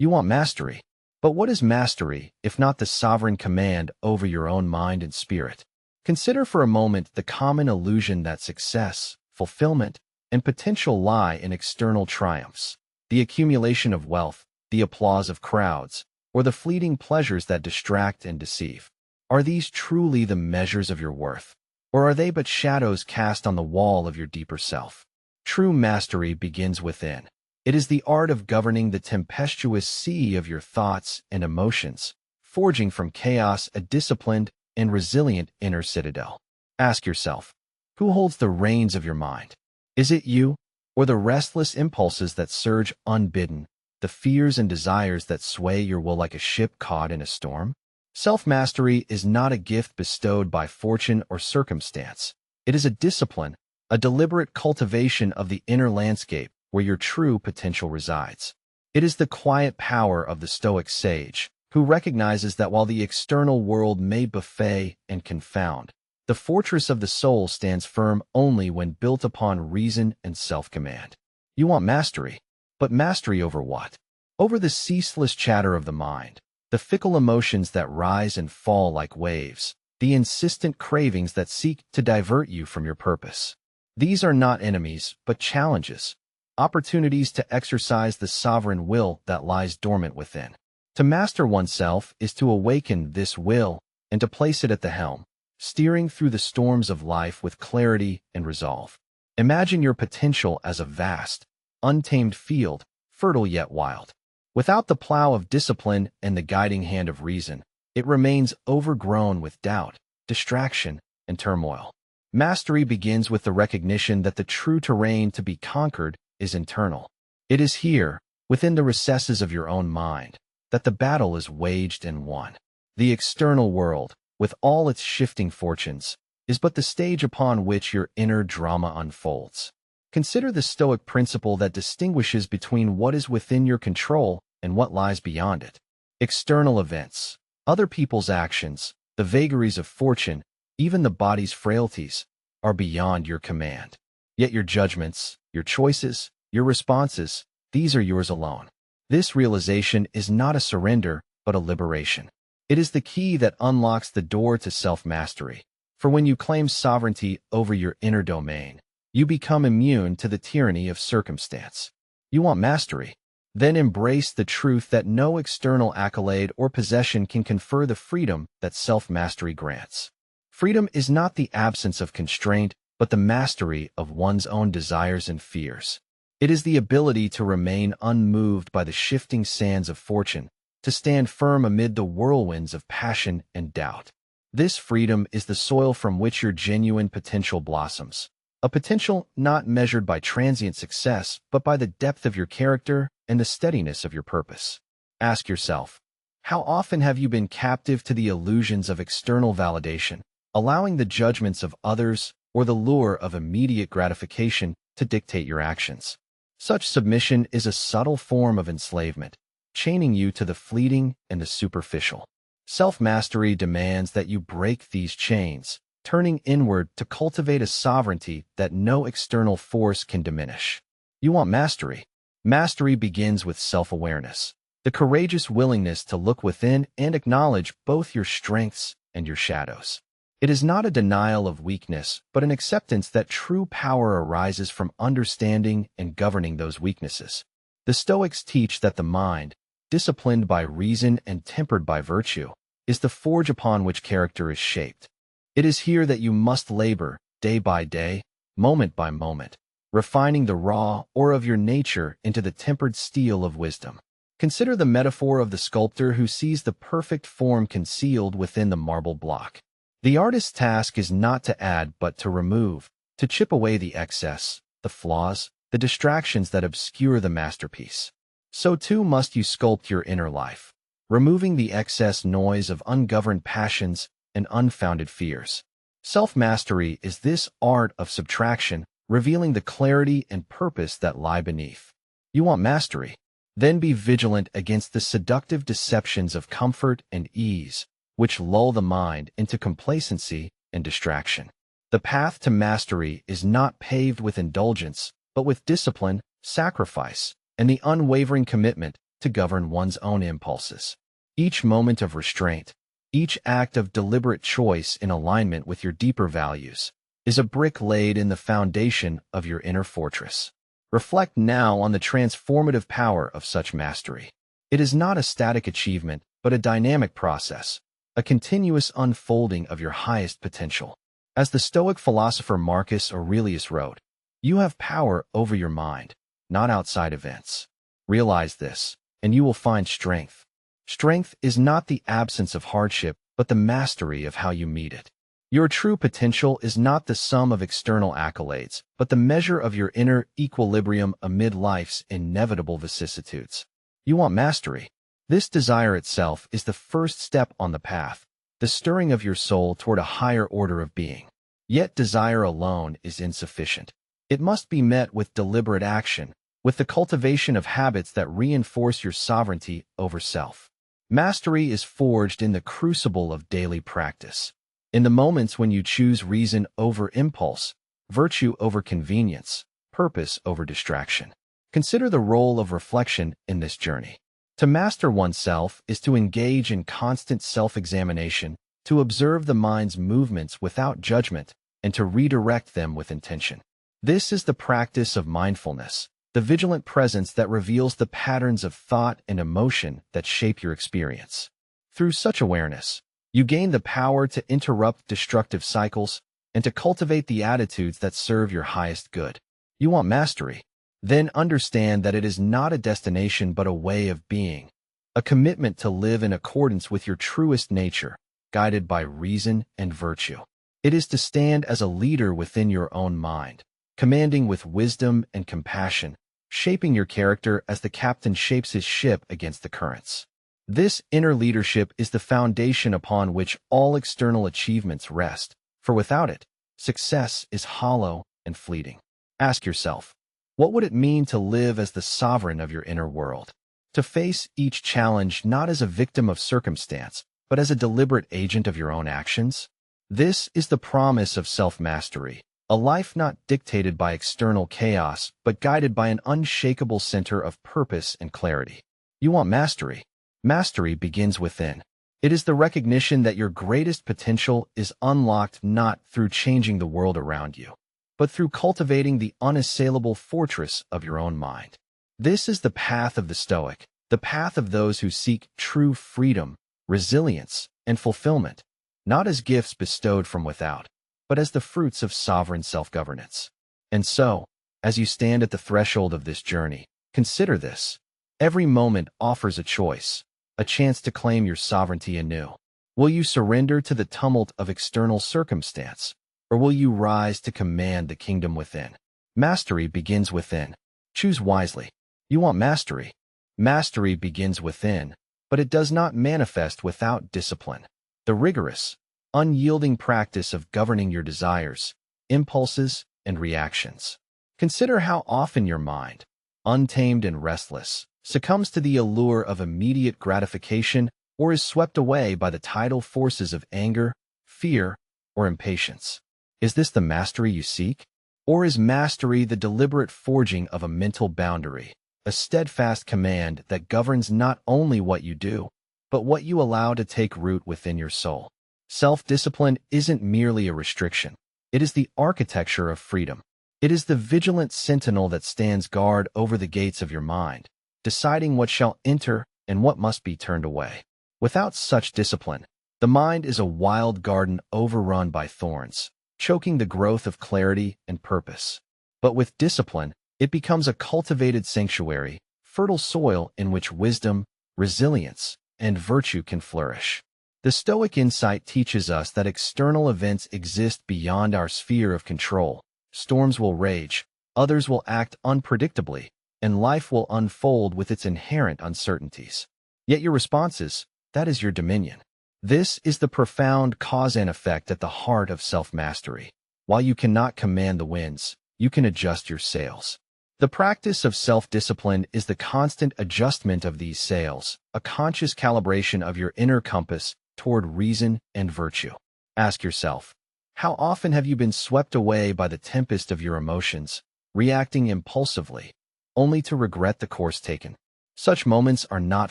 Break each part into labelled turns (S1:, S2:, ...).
S1: You want mastery. But what is mastery, if not the sovereign command over your own mind and spirit? Consider for a moment the common illusion that success, fulfillment, and potential lie in external triumphs, the accumulation of wealth, the applause of crowds, or the fleeting pleasures that distract and deceive. Are these truly the measures of your worth, or are they but shadows cast on the wall of your deeper self? True mastery begins within. It is the art of governing the tempestuous sea of your thoughts and emotions, forging from chaos a disciplined and resilient inner citadel. Ask yourself, who holds the reins of your mind? Is it you, or the restless impulses that surge unbidden, the fears and desires that sway your will like a ship caught in a storm? Self-mastery is not a gift bestowed by fortune or circumstance. It is a discipline, a deliberate cultivation of the inner landscape where your true potential resides. It is the quiet power of the Stoic sage, who recognizes that while the external world may buffet and confound, the fortress of the soul stands firm only when built upon reason and self-command. You want mastery, but mastery over what? Over the ceaseless chatter of the mind, the fickle emotions that rise and fall like waves, the insistent cravings that seek to divert you from your purpose. These are not enemies, but challenges, opportunities to exercise the sovereign will that lies dormant within. To master oneself is to awaken this will and to place it at the helm, steering through the storms of life with clarity and resolve. Imagine your potential as a vast, untamed field, fertile yet wild. Without the plow of discipline and the guiding hand of reason, it remains overgrown with doubt, distraction, and turmoil. Mastery begins with the recognition that the true terrain to be conquered is internal. It is here, within the recesses of your own mind, that the battle is waged and won. The external world, with all its shifting fortunes, is but the stage upon which your inner drama unfolds. Consider the Stoic principle that distinguishes between what is within your control and what lies beyond it. External events, other people's actions, the vagaries of fortune, even the body's frailties, are beyond your command. Yet your judgments, your choices, your responses, these are yours alone. This realization is not a surrender, but a liberation. It is the key that unlocks the door to self-mastery. For when you claim sovereignty over your inner domain, you become immune to the tyranny of circumstance. You want mastery? Then embrace the truth that no external accolade or possession can confer the freedom that self-mastery grants. Freedom is not the absence of constraint, but the mastery of one's own desires and fears. It is the ability to remain unmoved by the shifting sands of fortune, to stand firm amid the whirlwinds of passion and doubt. This freedom is the soil from which your genuine potential blossoms. A potential not measured by transient success, but by the depth of your character and the steadiness of your purpose. Ask yourself, how often have you been captive to the illusions of external validation, allowing the judgments of others or the lure of immediate gratification to dictate your actions? Such submission is a subtle form of enslavement, chaining you to the fleeting and the superficial. Self-mastery demands that you break these chains, turning inward to cultivate a sovereignty that no external force can diminish. You want mastery? Mastery begins with self-awareness, the courageous willingness to look within and acknowledge both your strengths and your shadows. It is not a denial of weakness, but an acceptance that true power arises from understanding and governing those weaknesses. The Stoics teach that the mind, disciplined by reason and tempered by virtue, is the forge upon which character is shaped. It is here that you must labor, day by day, moment by moment, refining the raw ore of your nature into the tempered steel of wisdom. Consider the metaphor of the sculptor who sees the perfect form concealed within the marble block. The artist's task is not to add but to remove, to chip away the excess, the flaws, the distractions that obscure the masterpiece. So too must you sculpt your inner life, removing the excess noise of ungoverned passions and unfounded fears. Self-mastery is this art of subtraction, revealing the clarity and purpose that lie beneath. You want mastery? Then be vigilant against the seductive deceptions of comfort and ease, which lull the mind into complacency and distraction. The path to mastery is not paved with indulgence, but with discipline, sacrifice, and the unwavering commitment to govern one's own impulses. Each moment of restraint, each act of deliberate choice in alignment with your deeper values, is a brick laid in the foundation of your inner fortress. Reflect now on the transformative power of such mastery. It is not a static achievement, but a dynamic process, a continuous unfolding of your highest potential. As the Stoic philosopher Marcus Aurelius wrote, "You have power over your mind, not outside events." Realize this, and you will find strength. Strength is not the absence of hardship, but the mastery of how you meet it. Your true potential is not the sum of external accolades, but the measure of your inner equilibrium amid life's inevitable vicissitudes. You want mastery. This desire itself is the first step on the path, the stirring of your soul toward a higher order of being. Yet desire alone is insufficient. It must be met with deliberate action, with the cultivation of habits that reinforce your sovereignty over self. Mastery is forged in the crucible of daily practice. In the moments when you choose reason over impulse, virtue over convenience, purpose over distraction. Consider the role of reflection in this journey. To master oneself is to engage in constant self-examination, to observe the mind's movements without judgment, and to redirect them with intention. This is the practice of mindfulness, the vigilant presence that reveals the patterns of thought and emotion that shape your experience. Through such awareness, you gain the power to interrupt destructive cycles and to cultivate the attitudes that serve your highest good. You want mastery? Then understand that it is not a destination but a way of being, a commitment to live in accordance with your truest nature, guided by reason and virtue. It is to stand as a leader within your own mind, commanding with wisdom and compassion, shaping your character as the captain shapes his ship against the currents. This inner leadership is the foundation upon which all external achievements rest, for without it, success is hollow and fleeting. Ask yourself, what would it mean to live as the sovereign of your inner world? To face each challenge not as a victim of circumstance, but as a deliberate agent of your own actions? This is the promise of self-mastery, a life not dictated by external chaos, but guided by an unshakable center of purpose and clarity. You want mastery? Mastery begins within. It is the recognition that your greatest potential is unlocked not through changing the world around you, but through cultivating the unassailable fortress of your own mind. This is the path of the Stoic, the path of those who seek true freedom, resilience, and fulfillment, not as gifts bestowed from without, but as the fruits of sovereign self-governance. And so, as you stand at the threshold of this journey, consider this. Every moment offers a choice, a chance to claim your sovereignty anew. Will you surrender to the tumult of external circumstance, or will you rise to command the kingdom within? Mastery begins within. Choose wisely. You want mastery? Mastery begins within, but it does not manifest without discipline. The rigorous, unyielding practice of governing your desires, impulses, and reactions. Consider how often your mind, untamed and restless, succumbs to the allure of immediate gratification or is swept away by the tidal forces of anger, fear, or impatience. Is this the mastery you seek? Or is mastery the deliberate forging of a mental boundary, a steadfast command that governs not only what you do, but what you allow to take root within your soul? Self-discipline isn't merely a restriction. It is the architecture of freedom. It is the vigilant sentinel that stands guard over the gates of your mind, deciding what shall enter and what must be turned away. Without such discipline, the mind is a wild garden overrun by thorns, choking the growth of clarity and purpose. But with discipline, it becomes a cultivated sanctuary, fertile soil in which wisdom, resilience, and virtue can flourish. The Stoic insight teaches us that external events exist beyond our sphere of control. Storms will rage, others will act unpredictably, and life will unfold with its inherent uncertainties. Yet your response is, that is your dominion. This is the profound cause and effect at the heart of self-mastery. While you cannot command the winds, you can adjust your sails. The practice of self-discipline is the constant adjustment of these sails, a conscious calibration of your inner compass toward reason and virtue. Ask yourself, how often have you been swept away by the tempest of your emotions, reacting impulsively, only to regret the course taken? Such moments are not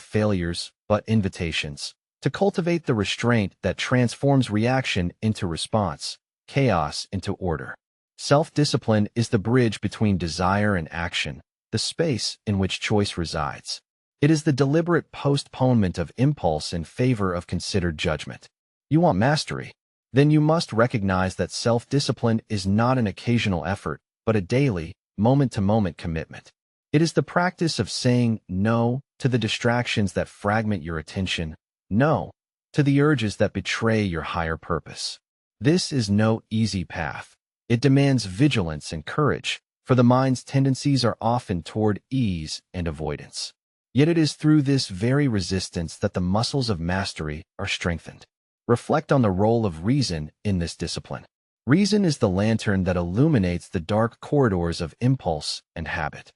S1: failures, but invitations to cultivate the restraint that transforms reaction into response, chaos into order. Self-discipline is the bridge between desire and action, the space in which choice resides. It is the deliberate postponement of impulse in favor of considered judgment. You want mastery? Then you must recognize that self-discipline is not an occasional effort, but a daily, moment-to-moment commitment. It is the practice of saying no to the distractions that fragment your attention, no to the urges that betray your higher purpose. This is no easy path. It demands vigilance and courage, for the mind's tendencies are often toward ease and avoidance. Yet it is through this very resistance that the muscles of mastery are strengthened. Reflect on the role of reason in this discipline. Reason is the lantern that illuminates the dark corridors of impulse and habit.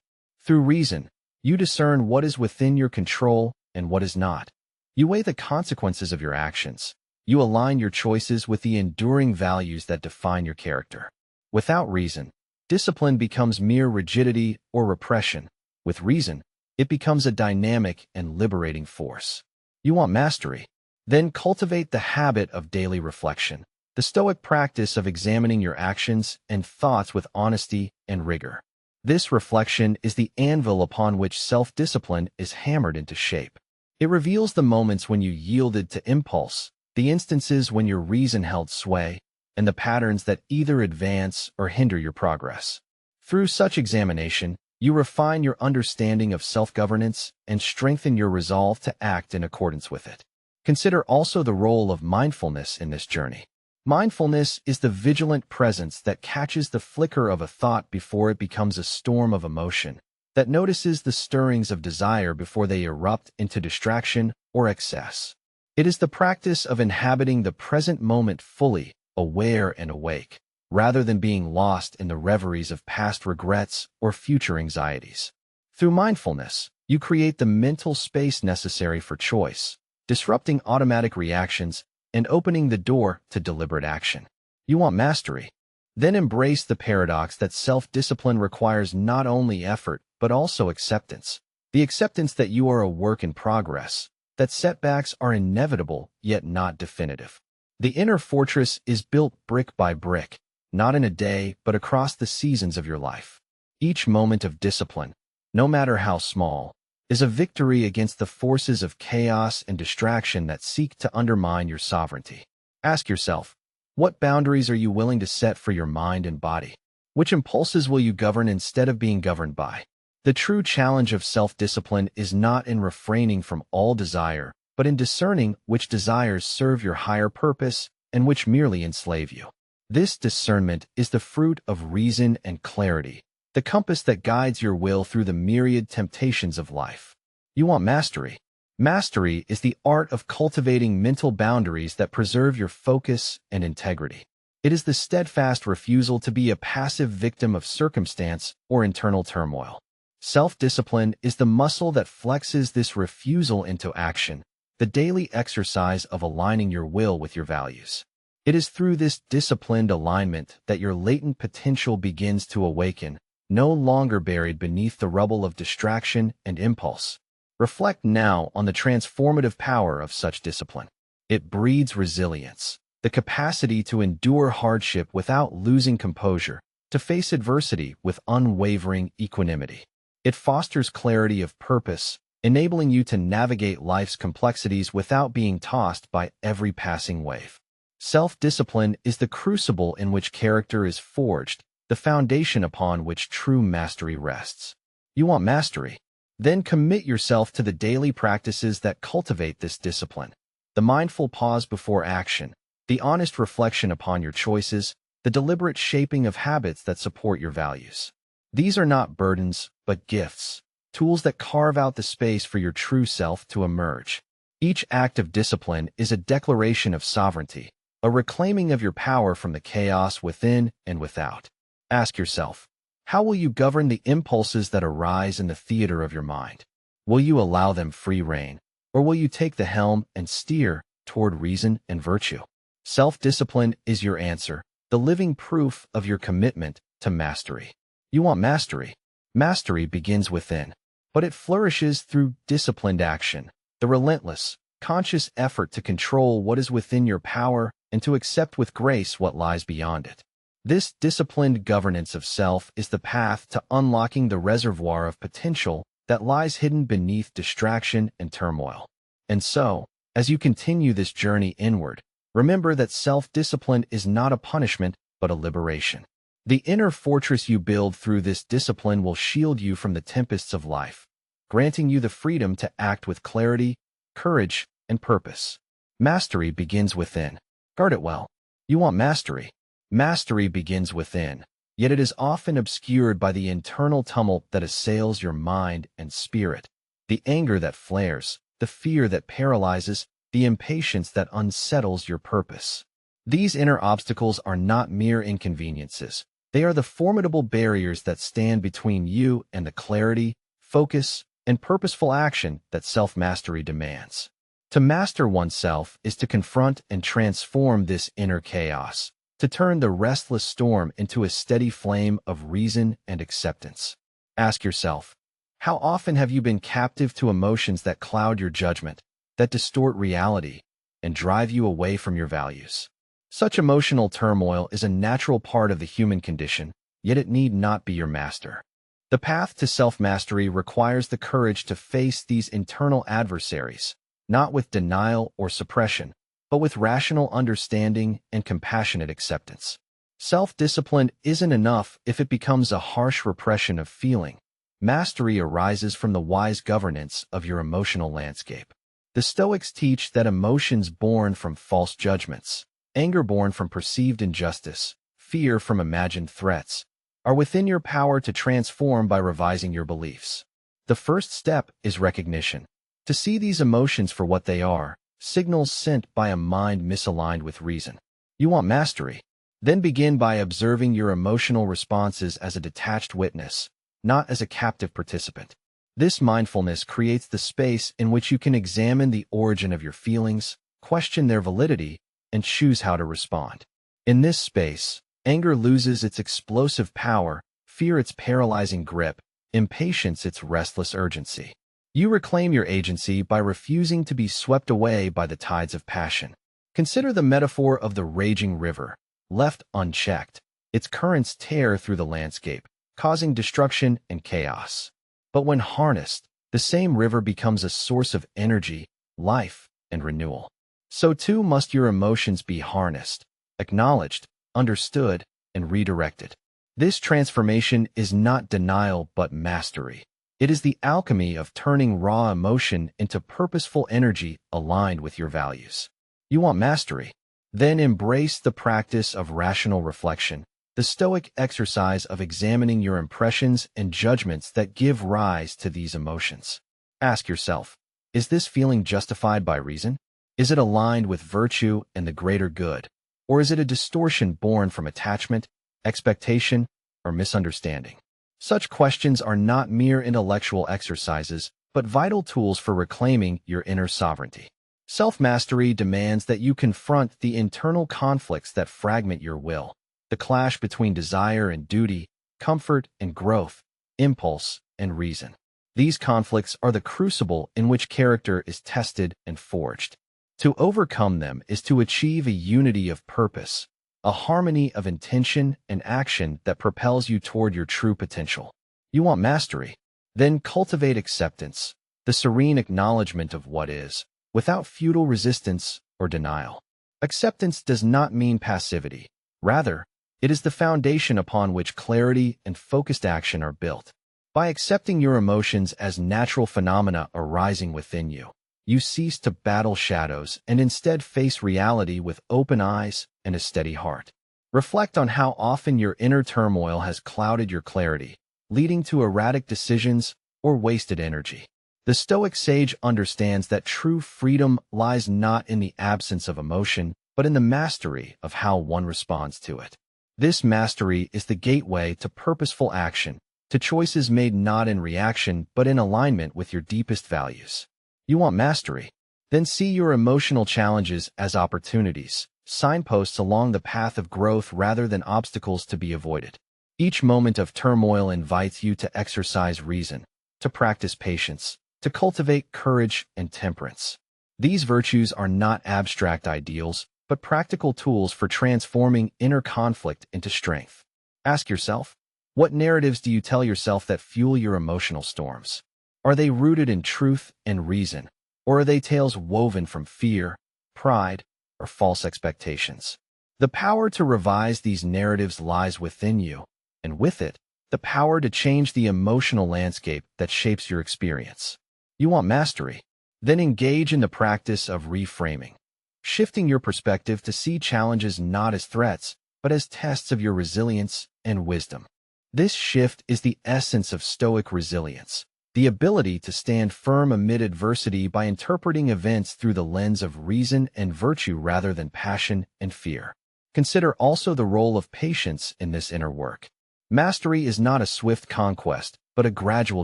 S1: Through reason, you discern what is within your control and what is not. You weigh the consequences of your actions. You align your choices with the enduring values that define your character. Without reason, discipline becomes mere rigidity or repression. With reason, it becomes a dynamic and liberating force. You want mastery? Then cultivate the habit of daily reflection, the Stoic practice of examining your actions and thoughts with honesty and rigor. This reflection is the anvil upon which self-discipline is hammered into shape. It reveals the moments when you yielded to impulse, the instances when your reason held sway, and the patterns that either advance or hinder your progress. Through such examination, you refine your understanding of self-governance and strengthen your resolve to act in accordance with it. Consider also the role of mindfulness in this journey. Mindfulness is the vigilant presence that catches the flicker of a thought before it becomes a storm of emotion, that notices the stirrings of desire before they erupt into distraction or excess. It is the practice of inhabiting the present moment fully, aware and awake, rather than being lost in the reveries of past regrets or future anxieties. Through mindfulness, you create the mental space necessary for choice, disrupting automatic reactions and opening the door to deliberate action. You want mastery? Then embrace the paradox that self-discipline requires not only effort, but also acceptance. The acceptance that you are a work in progress, that setbacks are inevitable yet not definitive. The inner fortress is built brick by brick, not in a day, but across the seasons of your life. Each moment of discipline, no matter how small, is a victory against the forces of chaos and distraction that seek to undermine your sovereignty. Ask yourself, what boundaries are you willing to set for your mind and body? Which impulses will you govern instead of being governed by? The true challenge of self-discipline is not in refraining from all desire, but in discerning which desires serve your higher purpose and which merely enslave you. This discernment is the fruit of reason and clarity, the compass that guides your will through the myriad temptations of life. You want mastery? Mastery is the art of cultivating mental boundaries that preserve your focus and integrity. It is the steadfast refusal to be a passive victim of circumstance or internal turmoil. Self-discipline is the muscle that flexes this refusal into action, the daily exercise of aligning your will with your values. It is through this disciplined alignment that your latent potential begins to awaken, no longer buried beneath the rubble of distraction and impulse. Reflect now on the transformative power of such discipline. It breeds resilience, the capacity to endure hardship without losing composure, to face adversity with unwavering equanimity. It fosters clarity of purpose, enabling you to navigate life's complexities without being tossed by every passing wave. Self-discipline is the crucible in which character is forged, the foundation upon which true mastery rests. You want mastery? Then commit yourself to the daily practices that cultivate this discipline. The mindful pause before action, the honest reflection upon your choices, the deliberate shaping of habits that support your values. These are not burdens, but gifts, tools that carve out the space for your true self to emerge. Each act of discipline is a declaration of sovereignty, a reclaiming of your power from the chaos within and without. Ask yourself, how will you govern the impulses that arise in the theater of your mind? Will you allow them free rein, or will you take the helm and steer toward reason and virtue? Self-discipline is your answer, the living proof of your commitment to mastery. You want mastery? Mastery begins within. but it flourishes through disciplined action, the relentless, conscious effort to control what is within your power and to accept with grace what lies beyond it. This disciplined governance of self is the path to unlocking the reservoir of potential that lies hidden beneath distraction and turmoil. And so, as you continue this journey inward, remember that self-discipline is not a punishment, but a liberation. The inner fortress you build through this discipline will shield you from the tempests of life, granting you the freedom to act with clarity, courage, and purpose. Mastery begins within. Guard it well. You want mastery. Mastery begins within, yet it is often obscured by the internal tumult that assails your mind and spirit. The anger that flares, the fear that paralyzes, the impatience that unsettles your purpose. These inner obstacles are not mere inconveniences. They are the formidable barriers that stand between you and the clarity, focus, and purposeful action that self-mastery demands. To master oneself is to confront and transform this inner chaos, to turn the restless storm into a steady flame of reason and acceptance. Ask yourself, how often have you been captive to emotions that cloud your judgment, that distort reality, and drive you away from your values? Such emotional turmoil is a natural part of the human condition, yet it need not be your master. The path to self-mastery requires the courage to face these internal adversaries, not with denial or suppression, but with rational understanding and compassionate acceptance. Self-discipline isn't enough if it becomes a harsh repression of feeling. Mastery arises from the wise governance of your emotional landscape. The Stoics teach that emotions born from false judgments, anger born from perceived injustice, fear from imagined threats, are within your power to transform by revising your beliefs. The first step is recognition. To see these emotions for what they are, signals sent by a mind misaligned with reason. You want mastery? Then begin by observing your emotional responses as a detached witness, not as a captive participant. This mindfulness creates the space in which you can examine the origin of your feelings, question their validity, and choose how to respond. In this space, anger loses its explosive power, fear its paralyzing grip, impatience its restless urgency. You reclaim your agency by refusing to be swept away by the tides of passion. Consider the metaphor of the raging river. Left unchecked, its currents tear through the landscape, causing destruction and chaos. But when harnessed, the same river becomes a source of energy, life, and renewal. So too must your emotions be harnessed, acknowledged, understood, and redirected. This transformation is not denial but mastery. It is the alchemy of turning raw emotion into purposeful energy aligned with your values. You want mastery? Then embrace the practice of rational reflection, the Stoic exercise of examining your impressions and judgments that give rise to these emotions. Ask yourself, is this feeling justified by reason? Is it aligned with virtue and the greater good? Or is it a distortion born from attachment, expectation, or misunderstanding? Such questions are not mere intellectual exercises, but vital tools for reclaiming your inner sovereignty. Self-mastery demands that you confront the internal conflicts that fragment your will, the clash between desire and duty, comfort and growth, impulse and reason. These conflicts are the crucible in which character is tested and forged. To overcome them is to achieve a unity of purpose, a harmony of intention and action that propels you toward your true potential. You want mastery? Then cultivate acceptance, the serene acknowledgement of what is, without futile resistance or denial. Acceptance does not mean passivity. Rather, it is the foundation upon which clarity and focused action are built. By accepting your emotions as natural phenomena arising within you, you cease to battle shadows and instead face reality with open eyes and a steady heart. Reflect on how often your inner turmoil has clouded your clarity, leading to erratic decisions or wasted energy. The Stoic sage understands that true freedom lies not in the absence of emotion, but in the mastery of how one responds to it. This mastery is the gateway to purposeful action, to choices made not in reaction but in alignment with your deepest values. You want mastery? Then see your emotional challenges as opportunities, signposts along the path of growth rather than obstacles to be avoided. Each moment of turmoil invites you to exercise reason, to practice patience, to cultivate courage and temperance. These virtues are not abstract ideals, but practical tools for transforming inner conflict into strength. Ask yourself, what narratives do you tell yourself that fuel your emotional storms? Are they rooted in truth and reason, or are they tales woven from fear, pride, or false expectations? The power to revise these narratives lies within you, and with it, the power to change the emotional landscape that shapes your experience. You want mastery? Then engage in the practice of reframing, shifting your perspective to see challenges not as threats, but as tests of your resilience and wisdom. This shift is the essence of Stoic resilience, the ability to stand firm amid adversity by interpreting events through the lens of reason and virtue rather than passion and fear. Consider also the role of patience in this inner work. Mastery is not a swift conquest, but a gradual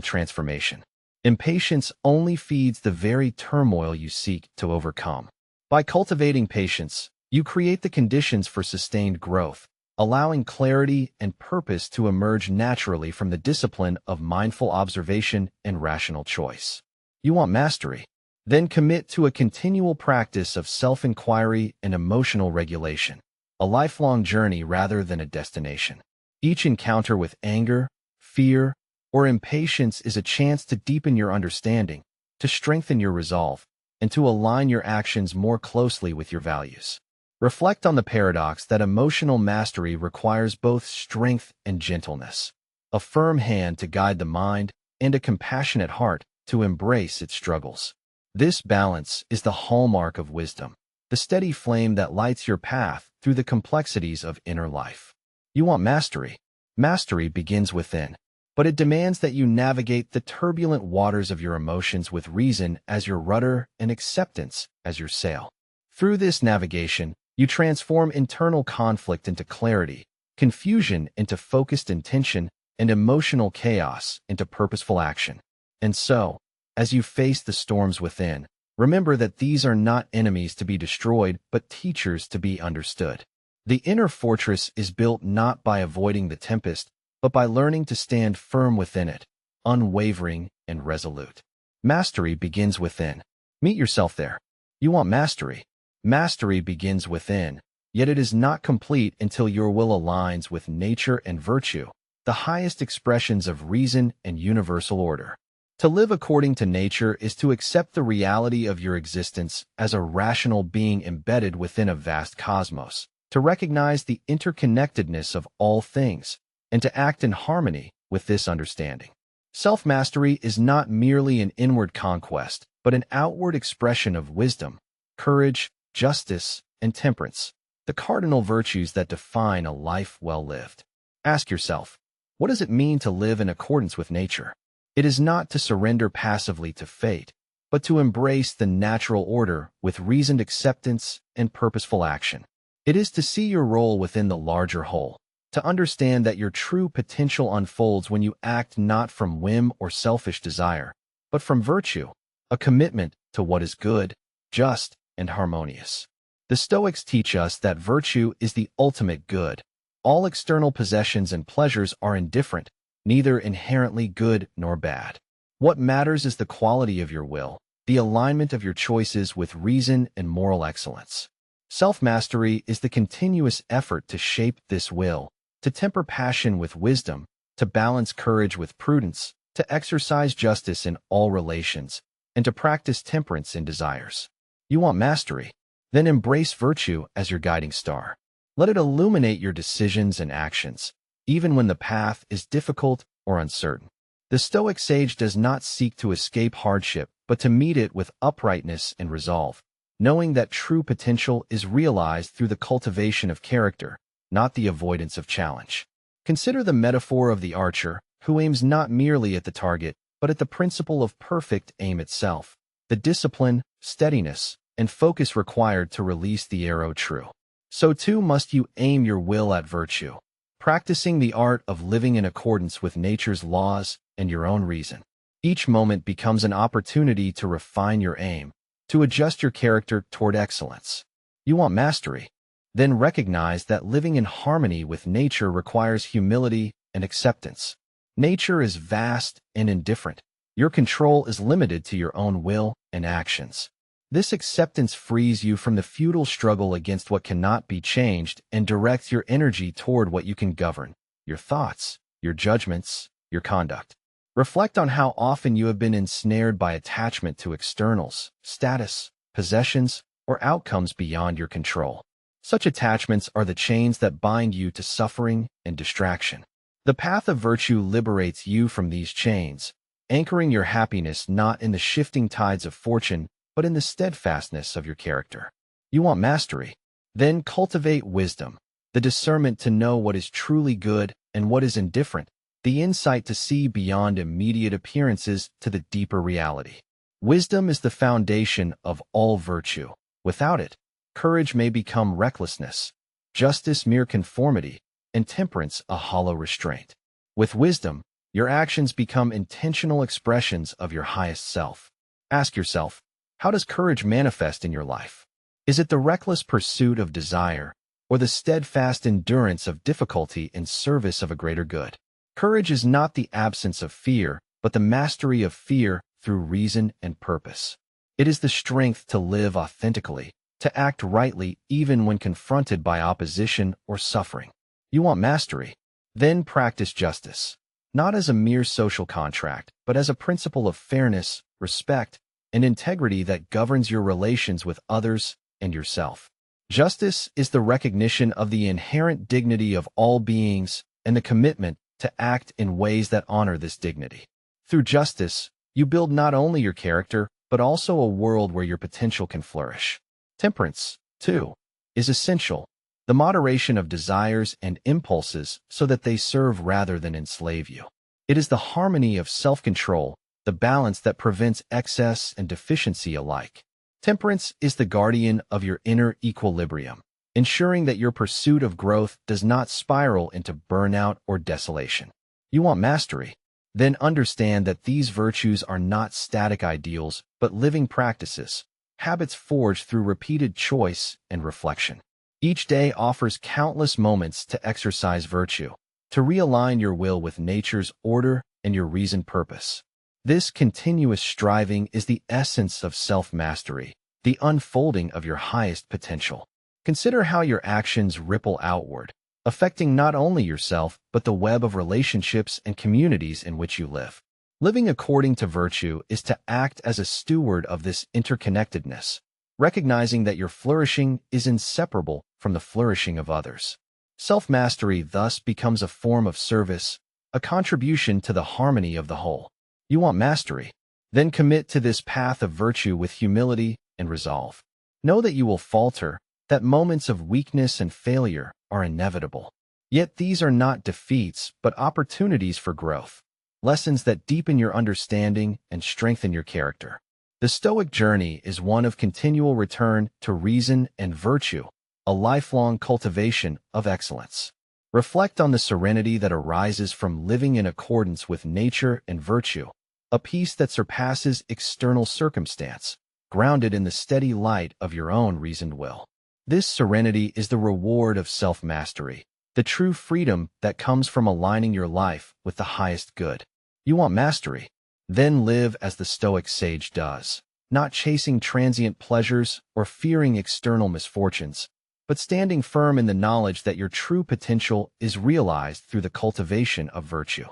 S1: transformation. Impatience only feeds the very turmoil you seek to overcome. By cultivating patience, you create the conditions for sustained growth, allowing clarity and purpose to emerge naturally from the discipline of mindful observation and rational choice. You want mastery? Then commit to a continual practice of self-inquiry and emotional regulation, a lifelong journey rather than a destination. Each encounter with anger, fear, or impatience is a chance to deepen your understanding, to strengthen your resolve, and to align your actions more closely with your values. Reflect on the paradox that emotional mastery requires both strength and gentleness, a firm hand to guide the mind and a compassionate heart to embrace its struggles. This balance is the hallmark of wisdom, the steady flame that lights your path through the complexities of inner life. You want mastery? Mastery begins within, but it demands that you navigate the turbulent waters of your emotions with reason as your rudder and acceptance as your sail. Through this navigation, you transform internal conflict into clarity, confusion into focused intention, and emotional chaos into purposeful action. And so, as you face the storms within, remember that these are not enemies to be destroyed, but teachers to be understood. The inner fortress is built not by avoiding the tempest, but by learning to stand firm within it, unwavering and resolute. Mastery begins within. Meet yourself there. You want mastery? Mastery begins within, yet it is not complete until your will aligns with nature and virtue, the highest expressions of reason and universal order. To live according to nature is to accept the reality of your existence as a rational being embedded within a vast cosmos, to recognize the interconnectedness of all things, and to act in harmony with this understanding. Self-mastery is not merely an inward conquest, but an outward expression of wisdom, courage, justice, and temperance, the cardinal virtues that define a life well lived. Ask yourself, what does it mean to live in accordance with nature? It is not to surrender passively to fate, but to embrace the natural order with reasoned acceptance and purposeful action. It is to see your role within the larger whole, to understand that your true potential unfolds when you act not from whim or selfish desire, but from virtue, a commitment to what is good, just, and harmonious. The Stoics teach us that virtue is the ultimate good. All external possessions and pleasures are indifferent, neither inherently good nor bad. What matters is the quality of your will, the alignment of your choices with reason and moral excellence. Self-mastery is the continuous effort to shape this will, to temper passion with wisdom, to balance courage with prudence, to exercise justice in all relations, and to practice temperance in desires. You want mastery? Then embrace virtue as your guiding star. Let it illuminate your decisions and actions, even when the path is difficult or uncertain. The Stoic sage does not seek to escape hardship, but to meet it with uprightness and resolve, knowing that true potential is realized through the cultivation of character, not the avoidance of challenge. Consider the metaphor of the archer, who aims not merely at the target, but at the principle of perfect aim itself, the discipline, steadiness, and focus required to release the arrow true. So too must you aim your will at virtue, practicing the art of living in accordance with nature's laws and your own reason. Each moment becomes an opportunity to refine your aim, to adjust your character toward excellence. You want mastery? Then recognize that living in harmony with nature requires humility and acceptance. Nature is vast and indifferent, Your control is limited to your own will and actions. This acceptance frees you from the futile struggle against what cannot be changed and directs your energy toward what you can govern: your thoughts, your judgments, your conduct. Reflect on how often you have been ensnared by attachment to externals, status, possessions, or outcomes beyond your control. Such attachments are the chains that bind you to suffering and distraction. The path of virtue liberates you from these chains, anchoring your happiness not in the shifting tides of fortune, but in the steadfastness of your character. You want mastery? Then cultivate wisdom, the discernment to know what is truly good and what is indifferent, the insight to see beyond immediate appearances to the deeper reality. Wisdom is the foundation of all virtue. Without it, courage may become recklessness, justice mere conformity, and temperance a hollow restraint. With wisdom, your actions become intentional expressions of your highest self. Ask yourself, how does courage manifest in your life? Is it the reckless pursuit of desire, or the steadfast endurance of difficulty in service of a greater good? Courage is not the absence of fear, but the mastery of fear through reason and purpose. It is the strength to live authentically, to act rightly even when confronted by opposition or suffering. You want mastery? Then practice justice, not as a mere social contract, but as a principle of fairness, respect, and integrity that governs your relations with others and yourself. Justice is the recognition of the inherent dignity of all beings and the commitment to act in ways that honor this dignity. Through justice, you build not only your character, but also a world where your potential can flourish. Temperance, too, is essential, the moderation of desires and impulses so that they serve rather than enslave you. It is the harmony of self-control, the balance that prevents excess and deficiency alike. Temperance is the guardian of your inner equilibrium, ensuring that your pursuit of growth does not spiral into burnout or desolation. You want mastery? Then understand that these virtues are not static ideals, but living practices, habits forged through repeated choice and reflection. Each day offers countless moments to exercise virtue, to realign your will with nature's order and your reasoned purpose. This continuous striving is the essence of self-mastery, the unfolding of your highest potential. Consider how your actions ripple outward, affecting not only yourself, but the web of relationships and communities in which you live. Living according to virtue is to act as a steward of this interconnectedness, recognizing that your flourishing is inseparable from the flourishing of others. Self-mastery thus becomes a form of service, a contribution to the harmony of the whole. You want mastery? Then commit to this path of virtue with humility and resolve. Know that you will falter, that moments of weakness and failure are inevitable. Yet these are not defeats, but opportunities for growth, lessons that deepen your understanding and strengthen your character. The Stoic journey is one of continual return to reason and virtue, a lifelong cultivation of excellence. Reflect on the serenity that arises from living in accordance with nature and virtue, a peace that surpasses external circumstance, grounded in the steady light of your own reasoned will. This serenity is the reward of self-mastery, the true freedom that comes from aligning your life with the highest good. You want mastery? Then live as the Stoic sage does, not chasing transient pleasures or fearing external misfortunes, but standing firm in the knowledge that your true potential is realized through the cultivation of virtue.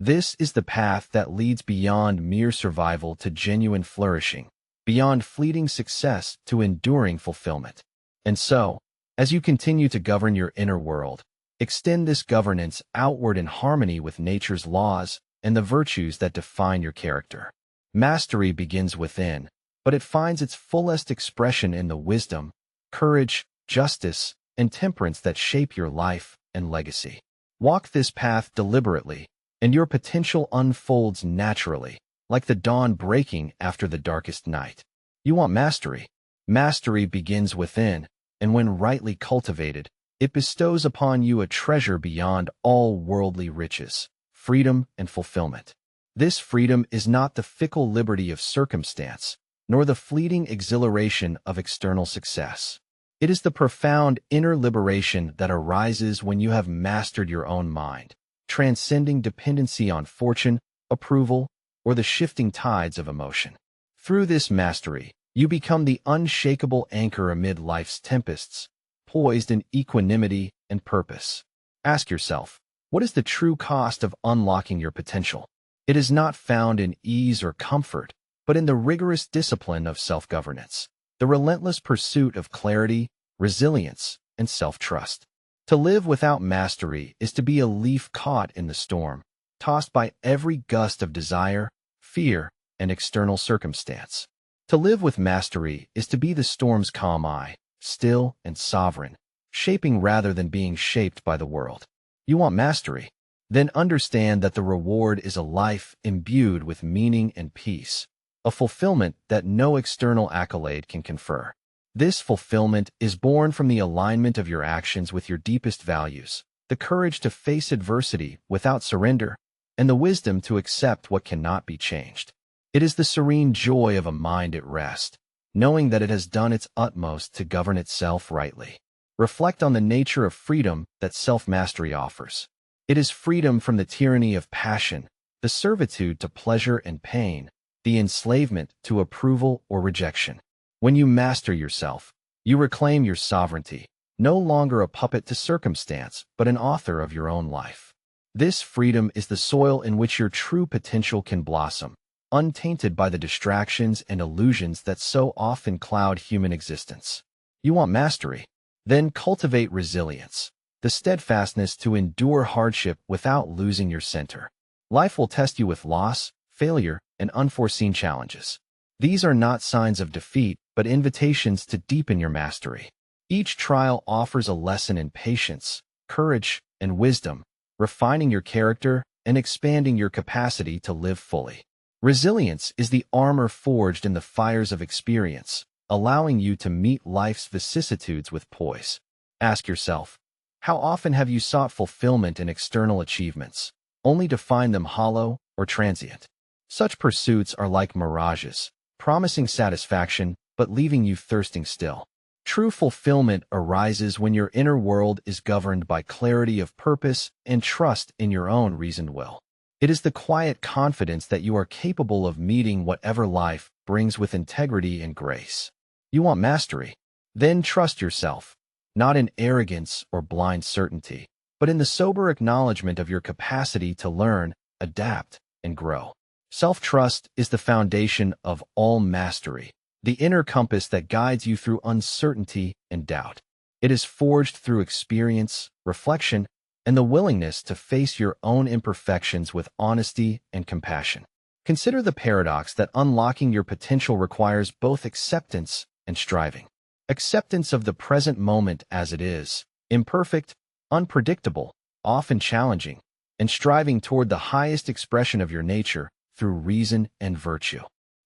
S1: This is the path that leads beyond mere survival to genuine flourishing, beyond fleeting success to enduring fulfillment. And so, as you continue to govern your inner world, extend this governance outward in harmony with nature's laws and the virtues that define your character. Mastery begins within, but it finds its fullest expression in the wisdom, courage, justice, and temperance that shape your life and legacy. Walk this path deliberately, and your potential unfolds naturally, like the dawn breaking after the darkest night. You want mastery? Mastery begins within, and when rightly cultivated, it bestows upon you a treasure beyond all worldly riches, freedom and fulfillment. This freedom is not the fickle liberty of circumstance, nor the fleeting exhilaration of external success. It is the profound inner liberation that arises when you have mastered your own mind, transcending dependency on fortune, approval, or the shifting tides of emotion. Through this mastery, you become the unshakable anchor amid life's tempests, poised in equanimity and purpose. Ask yourself, what is the true cost of unlocking your potential? It is not found in ease or comfort, but in the rigorous discipline of self-governance, the relentless pursuit of clarity, resilience, and self-trust. To live without mastery is to be a leaf caught in the storm, tossed by every gust of desire, fear, and external circumstance. To live with mastery is to be the storm's calm eye, still and sovereign, shaping rather than being shaped by the world. You want mastery? Then understand that the reward is a life imbued with meaning and peace, a fulfillment that no external accolade can confer. This fulfillment is born from the alignment of your actions with your deepest values, the courage to face adversity without surrender, and the wisdom to accept what cannot be changed. It is the serene joy of a mind at rest, knowing that it has done its utmost to govern itself rightly. Reflect on the nature of freedom that self-mastery offers. It is freedom from the tyranny of passion, the servitude to pleasure and pain, the enslavement to approval or rejection. When you master yourself, you reclaim your sovereignty, no longer a puppet to circumstance, but an author of your own life. This freedom is the soil in which your true potential can blossom, untainted by the distractions and illusions that so often cloud human existence. You want mastery? Then cultivate resilience, the steadfastness to endure hardship without losing your center. Life will test you with loss, failure, and unforeseen challenges. These are not signs of defeat, but invitations to deepen your mastery. Each trial offers a lesson in patience, courage, and wisdom, refining your character and expanding your capacity to live fully. Resilience is the armor forged in the fires of experience, allowing you to meet life's vicissitudes with poise. Ask yourself, how often have you sought fulfillment in external achievements, only to find them hollow or transient? Such pursuits are like mirages, promising satisfaction but leaving you thirsting still. True fulfillment arises when your inner world is governed by clarity of purpose and trust in your own reasoned will. It is the quiet confidence that you are capable of meeting whatever life brings with integrity and grace. You want mastery? Then trust yourself, not in arrogance or blind certainty, but in the sober acknowledgement of your capacity to learn, adapt, and grow. Self-trust is the foundation of all mastery, the inner compass that guides you through uncertainty and doubt. It is forged through experience, reflection, and the willingness to face your own imperfections with honesty and compassion. Consider the paradox that unlocking your potential requires both acceptance and striving. Acceptance of the present moment as it is, imperfect, unpredictable, often challenging, and striving toward the highest expression of your nature through reason and virtue.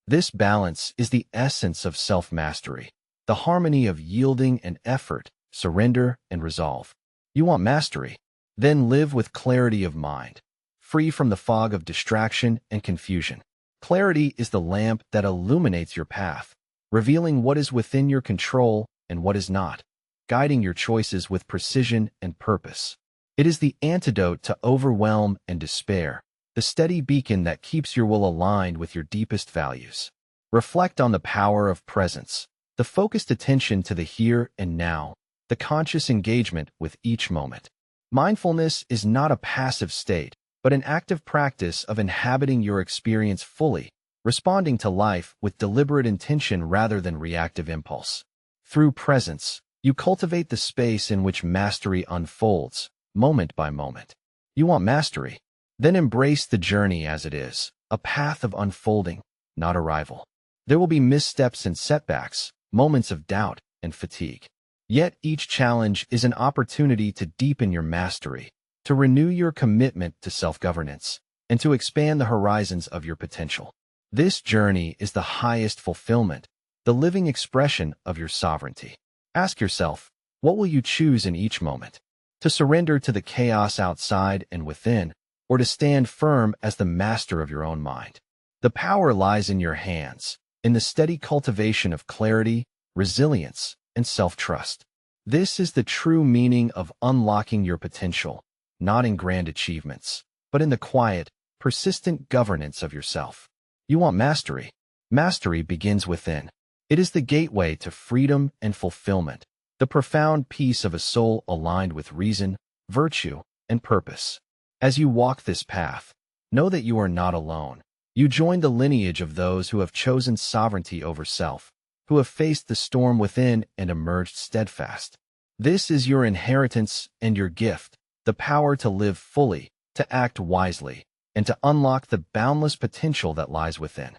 S1: This balance is the essence of self-mastery, the harmony of yielding and effort, surrender and resolve. You want mastery? Then live with clarity of mind, free from the fog of distraction and confusion. Clarity is the lamp that illuminates your path, revealing what is within your control and what is not, guiding your choices with precision and purpose. It is the antidote to overwhelm and despair, the steady beacon that keeps your will aligned with your deepest values. Reflect on the power of presence, the focused attention to the here and now, the conscious engagement with each moment. Mindfulness is not a passive state, but an active practice of inhabiting your experience fully, responding to life with deliberate intention rather than reactive impulse. Through presence, you cultivate the space in which mastery unfolds, moment by moment. You want mastery? Then embrace the journey as it is, a path of unfolding, not arrival. There will be missteps and setbacks, moments of doubt and fatigue. Yet each challenge is an opportunity to deepen your mastery, to renew your commitment to self-governance, and to expand the horizons of your potential. This journey is the highest fulfillment, the living expression of your sovereignty. Ask yourself, what will you choose in each moment? To surrender to the chaos outside and within, or to stand firm as the master of your own mind? The power lies in your hands, in the steady cultivation of clarity, resilience, and self-trust. This is the true meaning of unlocking your potential, not in grand achievements, but in the quiet, persistent governance of yourself. You want mastery? Mastery begins within. It is the gateway to freedom and fulfillment, the profound peace of a soul aligned with reason, virtue, and purpose. As you walk this path, know that you are not alone. You join the lineage of those who have chosen sovereignty over self, who have faced the storm within and emerged steadfast. This is your inheritance and your gift, the power to live fully, to act wisely, and to unlock the boundless potential that lies within.